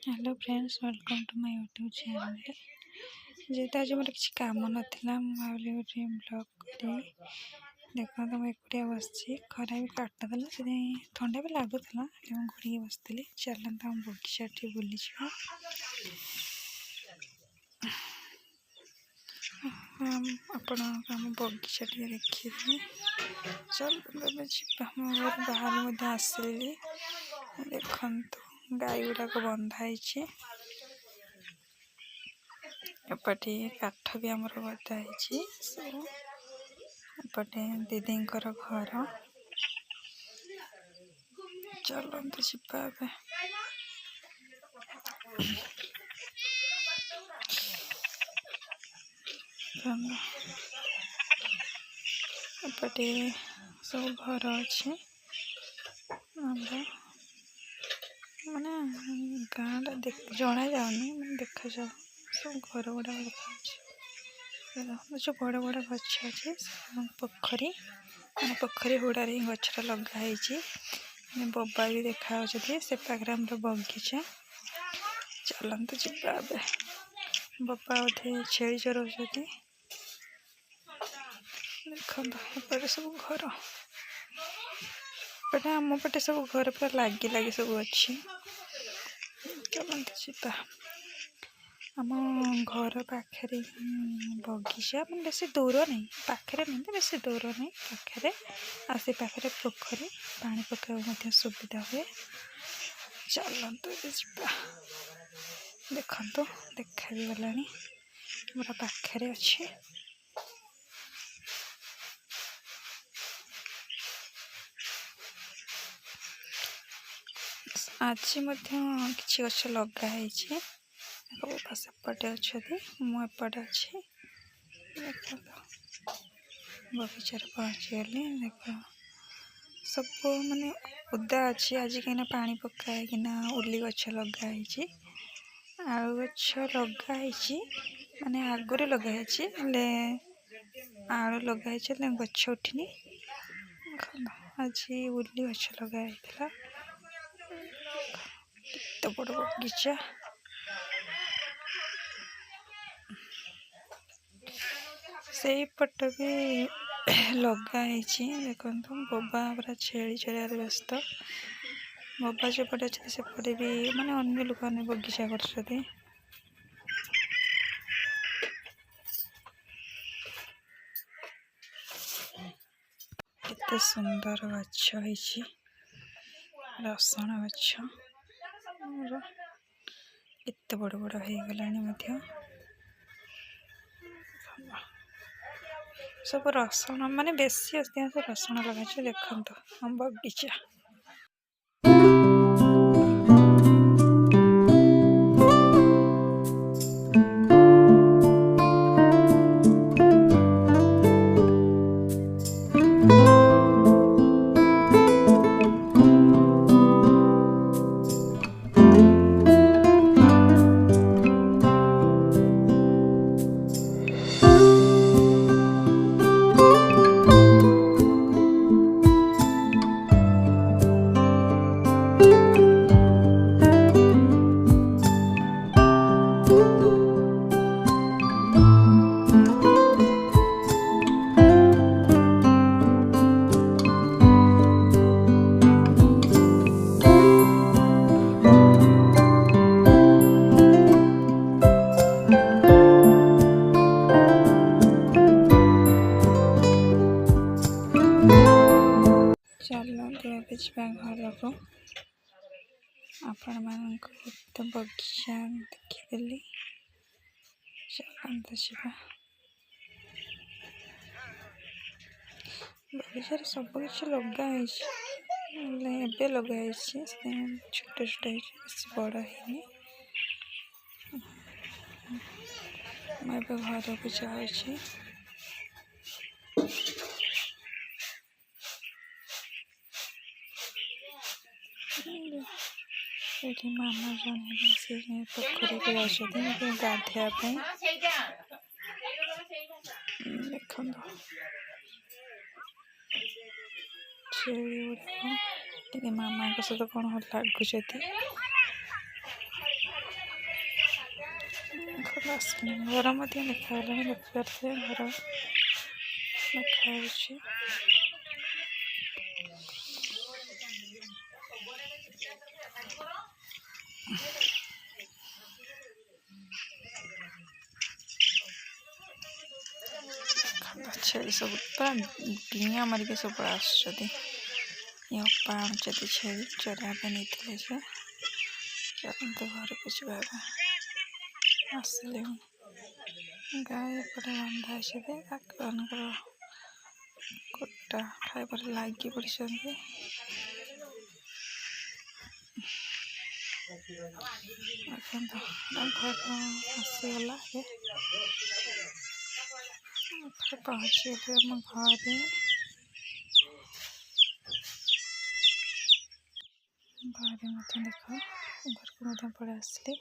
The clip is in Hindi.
Hello friends, welcome to my YouTube channel. जेहेतु आज मोर किसी काम नाला भाई गोटे ब्लॉग करी देखो तो मुझे एकुटिया बस खरा भी काटुला से थंडा भी लगुला घोड़ी बसती। चलता हम बगीचा टे बुली आपण आम बगीचा टे देखिए। चल बाहर आसली देखु गाई गुड़ाक बंधाई एपटे काठ भी आमर बधाई एपटे दीदी घर चलते जीवा एपटे सब घर अच्छे माने गाँटा जना जाऊनी मैं देखा जाओ सब घर गुड़ा देखा जो बड़ बड़ गच अच्छे पोखरी मैंने पोखरी हुड़ारे गचटा लगाई बोबा भी देखा से पाखे आम बगीचा। चलते जीवा बोबा बोधे छेली चराऊँ देखते सब घर पटे आम पटे सब घर पूरा लगी लगी सब अच्छी। चलते जीवा आम घर पाखे बगीचा मैं बेस दूर नहीं पाखे नहीं बेस दूर नहीं पाखे आसे पाखे पोखरी पानी पकाने सुविधा हुए। चलते जीवा देखो देखा भी गला मोर पाखे अच्छे। आज कि गछ लगाई सेपटे अच्छा मुपटे अच्छे देख बगीचार पहुँची गली देख सब माने उदा अच्छी आज कहीं पानी पकाईना उली गछ लगाई आलू गछ लगाई माने आगुरी लगाई आलू लगाई गछ उठनी आज उली गछ लगाई तो बड़ बगीचा से पट भी लगाई देखो बोबा पूरा छेली चरार व्यस्त बोबा जो पटे अच्छे सेपटे भी माने अन्य लोक मैंने बगीचा कर सुंदर गछ रसण गछ एत बड़ बड़ हो गला सब रसण माने बेसी अधिकांश रसण लगे देखो हम बगीचा। चलते घर को आपण मान बगीचा देखीदेली। चलते जीवा बगीचार सब किसी लगाई लगाई छोट छोट बेस बड़ है मैं घर को जाऊँ ये मामा जन से पोखरी को जाते गाधेवाई देख छेली गुड़ाक मामा सहित कौन लगुच बस घर मध्य देखा देखिए घर देखा छेड़ी सब पूरा डिया मारिक सब आसुँच अप्पा आनुच्च छेड़ी चराइबा नहीं चलते घर को जा आसिले गाय पटे बंधा है कोटा खाइबार लगी पड़ी घर आसीगला पहुँची आम घरे देख घर को पड़े आसली